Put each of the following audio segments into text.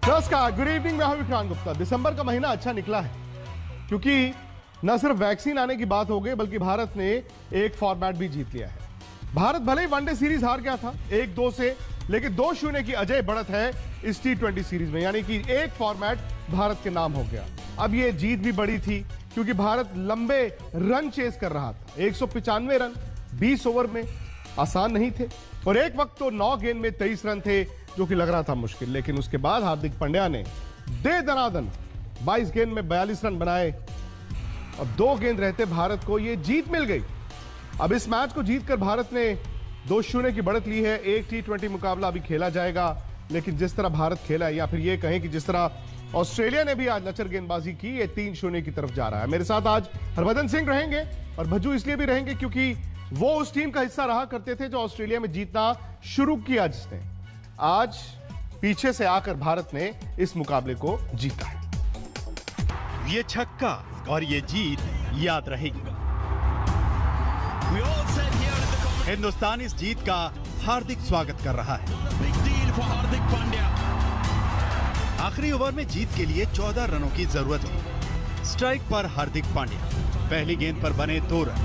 नमस्कार, good evening. मैं हूं विक्रांत गुप्ता। दिसंबर का महीना अच्छा निकला है क्योंकि न सिर्फ वैक्सीन आने की बात हो गई बल्कि भारत ने एक फॉर्मेट भी जीत लिया है। भारत भले ही वनडे सीरीज हार गया था 1-2 से, लेकिन 2-0 की अजय बढ़त है इस T20 सीरीज में, यानी कि एक फॉर्मेट भारत के नाम हो गया। अब ये जीत भी बड़ी थी क्योंकि भारत लंबे रन चेस कर रहा था। 195 रन 20 ओवर में आसान नहीं थे और एक वक्त तो 9 गेंद में 23 रन थे, जो कि लग रहा था मुश्किल। लेकिन उसके बाद हार्दिक पांड्या ने दे दनादन 22 गेंद में 42 रन बनाए। अब 2 गेंद रहते भारत को ये जीत मिल गई। अब इस मैच को जीतकर भारत ने 2-0 की बढ़त ली है। एक T20 मुकाबला अभी खेला जाएगा, लेकिन जिस तरह भारत खेला है, या फिर ये कहें कि जिस तरह ऑस्ट्रेलिया ने भी आज लचर गेंदबाजी की, ये 3-0 की तरफ जा रहा है। मेरे साथ आज हरभजन सिंह रहेंगे और भज्जू इसलिए भी रहेंगे क्योंकि वो उस टीम का हिस्सा रहा करते थे जो ऑस्ट्रेलिया में जीतना शुरू किया, जिसने आज पीछे से आकर भारत ने इस मुकाबले को जीता है। ये छक्का और ये जीत याद रहेगी। हिंदुस्तान इस जीत का हार्दिक स्वागत कर रहा है। आखिरी ओवर में जीत के लिए 14 रनों की जरूरत थी। स्ट्राइक पर हार्दिक पांड्या, पहली गेंद पर बने 2 रन।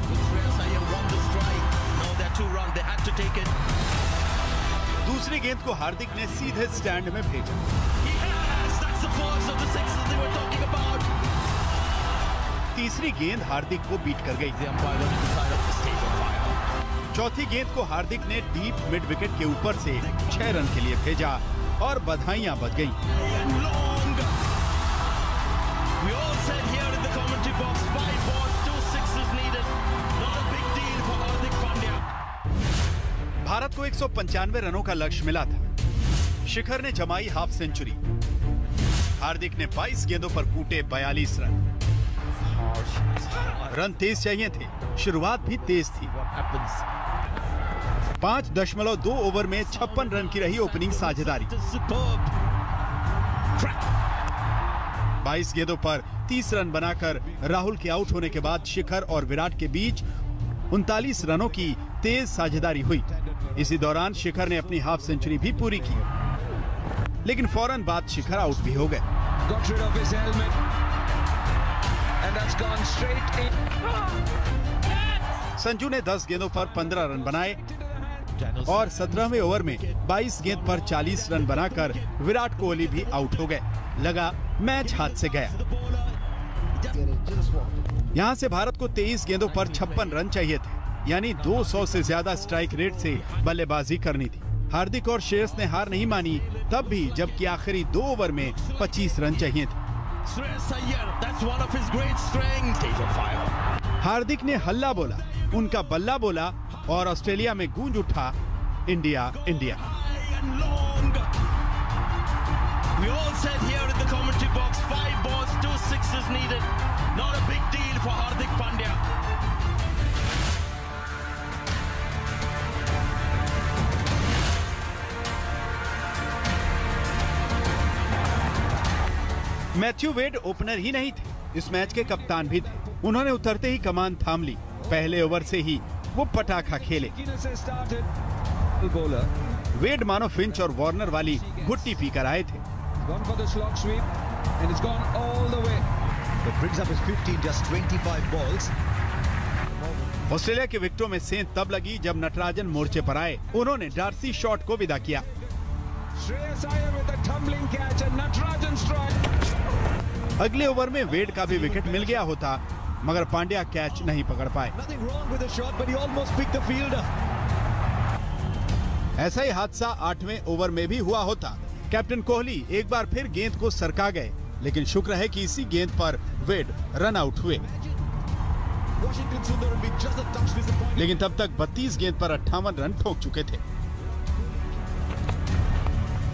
दूसरी गेंद को हार्दिक ने सीधे स्टैंड में भेजा। तीसरी गेंद हार्दिक को बीट कर गई। चौथी गेंद को हार्दिक ने डीप मिड विकेट के ऊपर से 6 रन के लिए भेजा और बधाइयां बज गईं। भारत को 195 रनों का लक्ष्य मिला था। शिखर ने जमाई हाफ सेंचुरी। हार्दिक ने 22 गेंदों पर कूटे 42 रन। रन तेज चाहिए थे, शुरुआत भी तेज थी। 5.2 ओवर में 56 रन की रही ओपनिंग साझेदारी। 22 गेंदों पर 30 रन बनाकर राहुल के आउट होने के बाद शिखर और विराट के बीच 39 रनों की तेज साझेदारी हुई। इसी दौरान शिखर ने अपनी हाफ सेंचुरी भी पूरी की, लेकिन फौरन बाद शिखर आउट भी हो गए। संजू ने 10 गेंदों पर 15 रन बनाए और 17वें ओवर में 22 गेंद पर 40 रन बनाकर विराट कोहली भी आउट हो गए। लगा मैच हाथ से गया। यहां से भारत को 23 गेंदों पर 56 रन चाहिए थे, यानी 200 से ज्यादा स्ट्राइक रेट से बल्लेबाजी करनी थी। हार्दिक और श्रेयस ने हार नहीं मानी, तब भी जबकि आखिरी 2 ओवर में 25 रन चाहिए थे। हार्दिक ने हल्ला बोला, उनका बल्ला बोला और ऑस्ट्रेलिया में गूंज उठा India India. Matthew Wade opener ही नहीं थे, इस मैच के कप्तान भी थे। उन्होंने उतरते ही कमान थाम ली। पहले ओवर से ही वो पटाखा खेले। वेड मानो फिंच और वार्नर वाली घुट्टी पीकर आए थे। ऑस्ट्रेलिया के विकेटों में सेंध तब लगी जब नटराजन मोर्चे पर आए। उन्होंने डार्सी शॉट को विदा किया। अगले ओवर में वेड का भी विकेट मिल गया होता, मगर पांड्या कैच नहीं पकड़ पाए। ऐसा ही हादसा 8वें ओवर में भी हुआ होता। कैप्टन कोहली एक बार फिर गेंद को सरका गए, लेकिन शुक्र है कि इसी गेंद पर वेड रन आउट हुए। लेकिन तब तक 32 गेंद पर 58 रन ठोक चुके थे।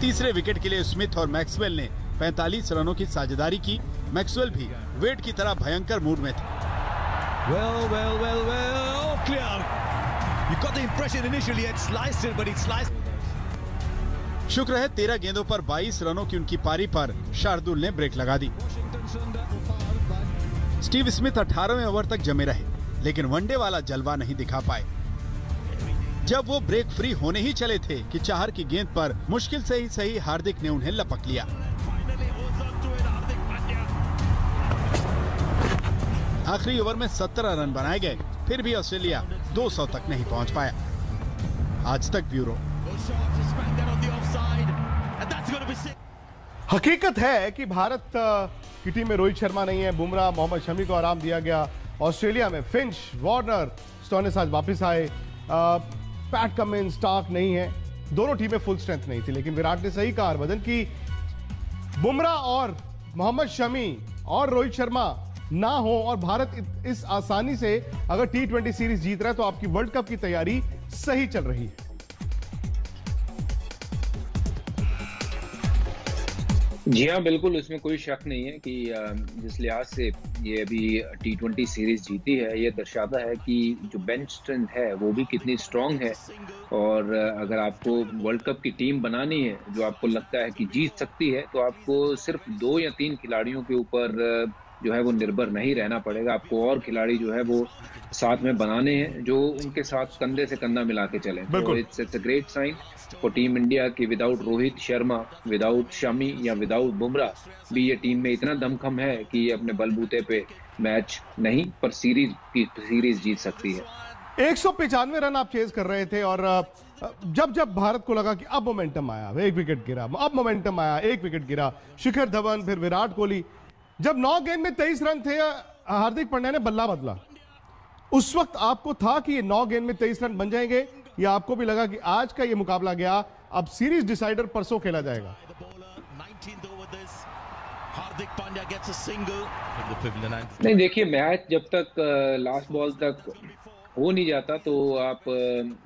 तीसरे विकेट के लिए स्मिथ और मैक्सवेल ने 45 रनों की साझेदारी की। मैक्सवेल भी वेड की तरह भयंकर मूड में थे। शुक्र है 13 गेंदों पर 22 रनों की उनकी पारी पर शार्दुल ने ब्रेक लगा दी। स्टीव स्मिथ 18वें ओवर तक जमे रहे, लेकिन वनडे वाला जलवा नहीं दिखा पाए। जब वो ब्रेक फ्री होने ही चले थे कि चाहर की गेंद पर मुश्किल से ही सही हार्दिक ने उन्हें लपक लिया। आखिरी ओवर में 17 रन बनाए गए, फिर भी ऑस्ट्रेलिया 200 तक नहीं पहुंच पाया। आज तक ब्यूरो। हकीकत है कि भारत की टीम में रोहित शर्मा नहीं है, बुमराह, मोहम्मद शमी को आराम दिया गया। ऑस्ट्रेलिया में फिंच, वार्नर, स्टोइनिस आज वापस आए, पैट कमिंस, स्टार्क नहीं है। दोनों टीमें फुल स्ट्रेंथ नहीं थी, लेकिन विराट ने सही कहा हरभजन कि बुमराह और मोहम्मद शमी और रोहित शर्मा ना हो और भारत इस आसानी से अगर T20 सीरीज जीत रहा है तो आपकी वर्ल्ड कप की तैयारी सही चल रही है। जी हाँ, बिल्कुल, उसमें कोई शक नहीं है कि जिस लिहाज से ये अभी T20 सीरीज जीती है, ये दर्शाता है कि जो बेंच स्ट्रेंथ है वो भी कितनी स्ट्रांग है। और अगर आपको वर्ल्ड कप की टीम बनानी है जो आपको लगता है कि जीत सकती है, तो आपको सिर्फ 2 या 3 खिलाड़ियों के ऊपर जो है वो निर्भर नहीं रहना पड़ेगा। आपको और खिलाड़ी जो है वो साथ में बनाने हैं जो उनके साथ कंधे से कंधा मिला के चले। तो it's a great sign for team India कि विदाउट रोहित शर्मा, विदाउट शमी या विदाउट बुमराह भी ये टीम में इतना दमखम है कि ये अपने बलबूते पे मैच नहीं पर सीरीज जीत सकती है। 195 रन आप चेज कर रहे थे और जब भारत को लगा कि अब मोमेंटम आया, एक विकेट गिरा, अब मोमेंटम आया, एक विकेट गिरा, शिखर धवन, फिर विराट कोहली, जब 9 गेंद में 23 रन थे, हार्दिक पांड्या ने बल्ला बदला। उस वक्त आपको था कि ये 9 गेंद में 23 रन बन जाएंगे, या आपको भी लगा कि आज का ये मुकाबला गया, अब सीरीज डिसाइडर परसों खेला जाएगा? नहीं, देखिए, मैच जब तक लास्ट बॉल तक हो नहीं जाता तो आप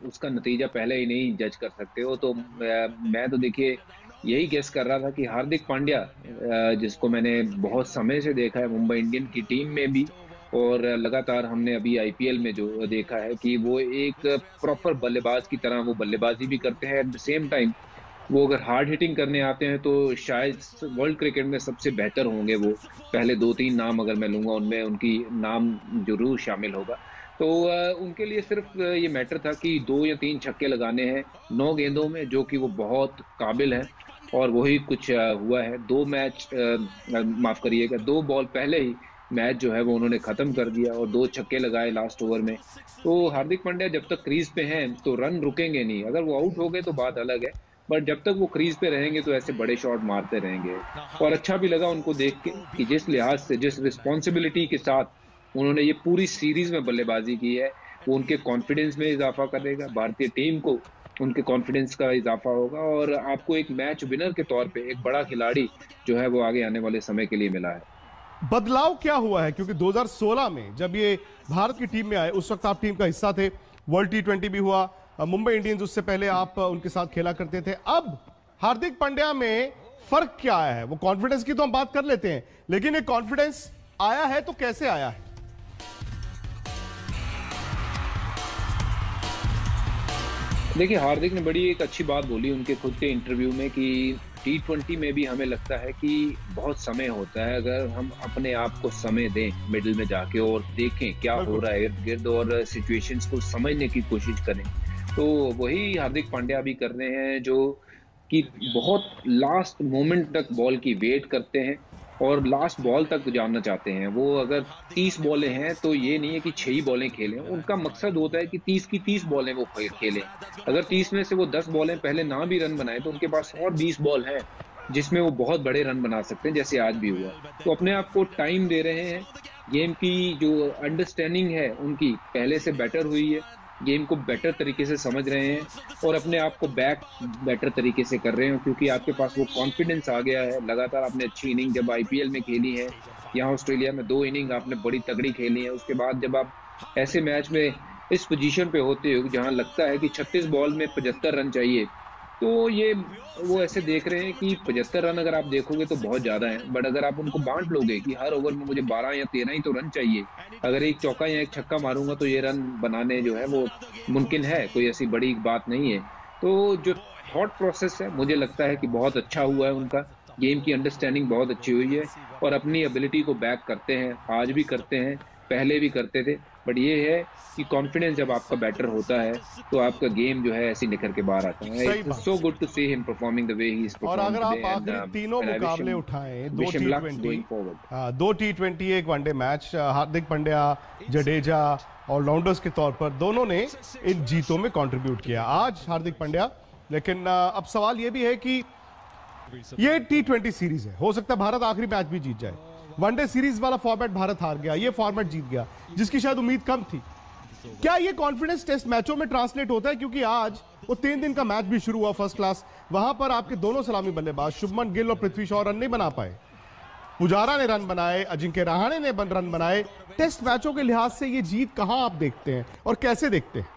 उसका नतीजा पहले ही नहीं जज कर सकते हो। तो मैं तो देखिए यही गेस कर रहा था कि हार्दिक पांड्या, जिसको मैंने बहुत समय से देखा है मुंबई इंडियन की टीम में भी, और लगातार हमने अभी आईपीएल में जो देखा है कि वो एक प्रॉपर बल्लेबाज की तरह वो बल्लेबाजी भी करते हैं। एट द सेम टाइम वो अगर हार्ड हिटिंग करने आते हैं तो शायद वर्ल्ड क्रिकेट में सबसे बेहतर होंगे। वो पहले 2-3 नाम अगर मैं लूँगा उनमें उनकी नाम जरूर शामिल होगा। तो उनके लिए सिर्फ ये मैटर था कि 2 या 3 छक्के लगाने हैं 9 गेंदों में, जो कि वो बहुत काबिल हैं, और वही कुछ हुआ है। 2 बॉल पहले ही मैच जो है वो उन्होंने ख़त्म कर दिया और 2 छक्के लगाए लास्ट ओवर में। तो हार्दिक पांड्या जब तक क्रीज पे हैं तो रन रुकेंगे नहीं। अगर वो आउट हो गए तो बात अलग है, बट जब तक वो क्रीज पे रहेंगे तो ऐसे बड़े शॉट मारते रहेंगे। और अच्छा भी लगा उनको देख के कि जिस लिहाज से, जिस रिस्पॉन्सिबिलिटी के साथ उन्होंने ये पूरी सीरीज में बल्लेबाजी की है, वो उनके कॉन्फिडेंस में इजाफा करेगा, भारतीय टीम को उनके कॉन्फिडेंस का इजाफा होगा, और आपको एक मैच विनर के तौर पे एक बड़ा खिलाड़ी जो है वो आगे आने वाले समय के लिए मिला है। बदलाव क्या हुआ है? क्योंकि 2016 में जब ये भारत की टीम में आए उस वक्त आप टीम का हिस्सा थे, वर्ल्ड T20 भी हुआ, मुंबई इंडियंस उससे पहले आप उनके साथ खेला करते थे। अब हार्दिक पांड्या में फर्क क्या आया है? वो कॉन्फिडेंस की तो हम बात कर लेते हैं, लेकिन ये कॉन्फिडेंस आया है तो कैसे आया है? देखिए, हार्दिक ने बड़ी एक अच्छी बात बोली उनके खुद के इंटरव्यू में कि T20 में भी हमें लगता है कि बहुत समय होता है, अगर हम अपने आप को समय दें मिडिल में जाके और देखें क्या हो रहा है इर्द गिर्द और सिचुएशंस को समझने की कोशिश करें, तो वही हार्दिक पांड्या भी कर रहे हैं, जो कि बहुत लास्ट मोमेंट तक बॉल की वेट करते हैं और लास्ट बॉल तक जानना चाहते हैं। वो अगर 30 बॉलें हैं तो ये नहीं है कि 6 ही बॉलें खेलें, उनका मकसद होता है कि 30 की 30 बॉलें वो खेलें। अगर 30 में से वो 10 बॉलें पहले ना भी रन बनाए तो उनके पास और 20 बॉल हैं जिसमें वो बहुत बड़े रन बना सकते हैं, जैसे आज भी हुआ। तो अपने आप को टाइम दे रहे हैं, गेम की जो अंडरस्टैंडिंग है उनकी पहले से बेटर हुई है, गेम को बेटर तरीके से समझ रहे हैं और अपने आप को बैक बेटर तरीके से कर रहे हैं, क्योंकि आपके पास वो कॉन्फिडेंस आ गया है। लगातार आपने अच्छी इनिंग जब आईपीएल में खेली है, यहाँ ऑस्ट्रेलिया में 2 इनिंग आपने बड़ी तगड़ी खेली है, उसके बाद जब आप ऐसे मैच में इस पोजीशन पे होते हो जहाँ लगता है कि 36 बॉल में 75 रन चाहिए, तो ये वो ऐसे देख रहे हैं कि 75 रन अगर आप देखोगे तो बहुत ज़्यादा है, बट अगर आप उनको बांट लोगे कि हर ओवर में मुझे 12 या 13 ही तो रन चाहिए, अगर एक चौका या एक छक्का मारूंगा तो ये रन बनाने जो है वो मुमकिन है, कोई ऐसी बड़ी बात नहीं है। तो जो थॉट प्रोसेस है मुझे लगता है कि बहुत अच्छा हुआ है उनका, गेम की अंडरस्टैंडिंग बहुत अच्छी हुई है और अपनी एबिलिटी को बैक करते हैं, आज भी करते हैं। पहले भी करते थे, बट ये है कि कॉन्फिडेंस जब आपका बेटर होता है तो आपका गेम जो है ऐसे निकल के बाहर आता है। It's so good to see him performing the way he is और परफॉर्मिंग अगर आप आखिरी तीनों मुकाबले उठाएं, 2 T20 एक one day match, Hardik Pandya, Jadeja all rounders के तौर पर दोनों ने इन जीतों में कंट्रीब्यूट किया। आज हार्दिक पांड्या, लेकिन अब सवाल यह भी है कि ये T20 सीरीज है, हो सकता है भारत आखिरी मैच भी जीत जाए। वनडे सीरीज वाला फॉर्मेट भारत हार गया, ये फॉर्मेट जीत गया जिसकी शायद उम्मीद कम थी। क्या ये कॉन्फिडेंस टेस्ट मैचों में ट्रांसलेट होता है? क्योंकि आज वो 3 दिन का मैच भी शुरू हुआ फर्स्ट क्लास, वहां पर आपके दोनों सलामी बल्लेबाज शुभमन गिल और पृथ्वी शॉ रन नहीं बना पाए। पुजारा ने रन बनाए, अजिंक्य रहाणे ने रन बनाए। टेस्ट मैचों के लिहाज से ये जीत कहां आप देखते हैं और कैसे देखते हैं?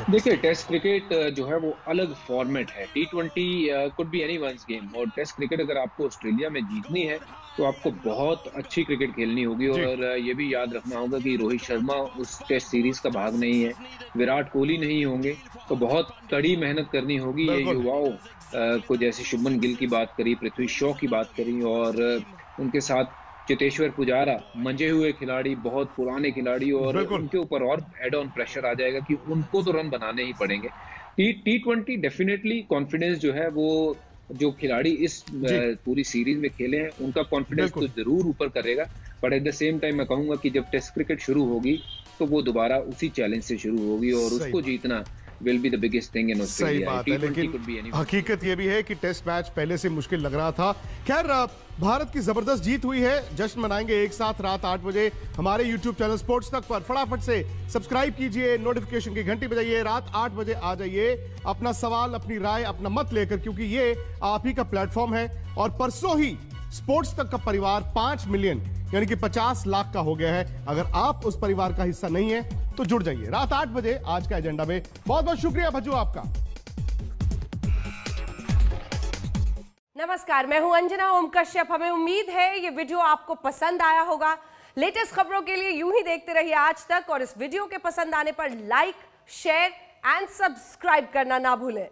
देखिए, टेस्ट क्रिकेट जो है वो अलग फॉर्मेट है। T20 could be anyone's game, और टेस्ट क्रिकेट अगर आपको ऑस्ट्रेलिया में जीतनी है तो आपको बहुत अच्छी क्रिकेट खेलनी होगी। और ये भी याद रखना होगा कि रोहित शर्मा उस टेस्ट सीरीज का भाग नहीं है, विराट कोहली नहीं होंगे, तो बहुत कड़ी मेहनत करनी होगी। ये युवाओं को, जैसे शुभमन गिल की बात करी, पृथ्वी शॉ की बात करी, और उनके साथ चेतेश्वर पुजारा, मंजे हुए खिलाड़ी, बहुत पुराने खिलाड़ी, और उनके ऊपर और एड ऑन प्रेशर आ जाएगा कि उनको तो रन बनाने ही पड़ेंगे। T20 डेफिनेटली कॉन्फिडेंस जो है वो, जो खिलाड़ी इस पूरी सीरीज में खेले हैं उनका कॉन्फिडेंस तो जरूर ऊपर करेगा, but at the same time मैं कहूंगा कि जब टेस्ट क्रिकेट शुरू होगी तो वो दोबारा उसी चैलेंज से शुरू होगी, और उसको जीतना will be the biggest thing in Australia. सही बात है, लेकिन हकीकत ये भी है कि टेस्ट मैच पहले से मुश्किल लग रहा था। खैर, भारत की जबरदस्त जीत हुई है, जश्न मनाएंगे एक साथ रात 8 बजे हमारे YouTube चैनल स्पोर्ट्स तक पर। फटाफट से सब्सक्राइब कीजिए, नोटिफिकेशन की घंटी बजाइए, रात 8 बजे आ जाइए अपना सवाल, अपनी राय, अपना मत लेकर, क्योंकि ये आप ही का प्लेटफॉर्म है। और परसों ही स्पोर्ट्स तक का परिवार 5 मिलियन यानी कि 50 लाख का हो गया है। अगर आप उस परिवार का हिस्सा नहीं है तो जुड़ जाइए रात 8 बजे आज का एजेंडा में। बहुत बहुत शुक्रिया भज्जू आपका। नमस्कार, मैं हूं अंजना ओम कश्यप। हमें उम्मीद है ये वीडियो आपको पसंद आया होगा। लेटेस्ट खबरों के लिए यूं ही देखते रहिए आज तक, और इस वीडियो के पसंद आने पर लाइक, शेयर एंड सब्सक्राइब करना ना भूलें।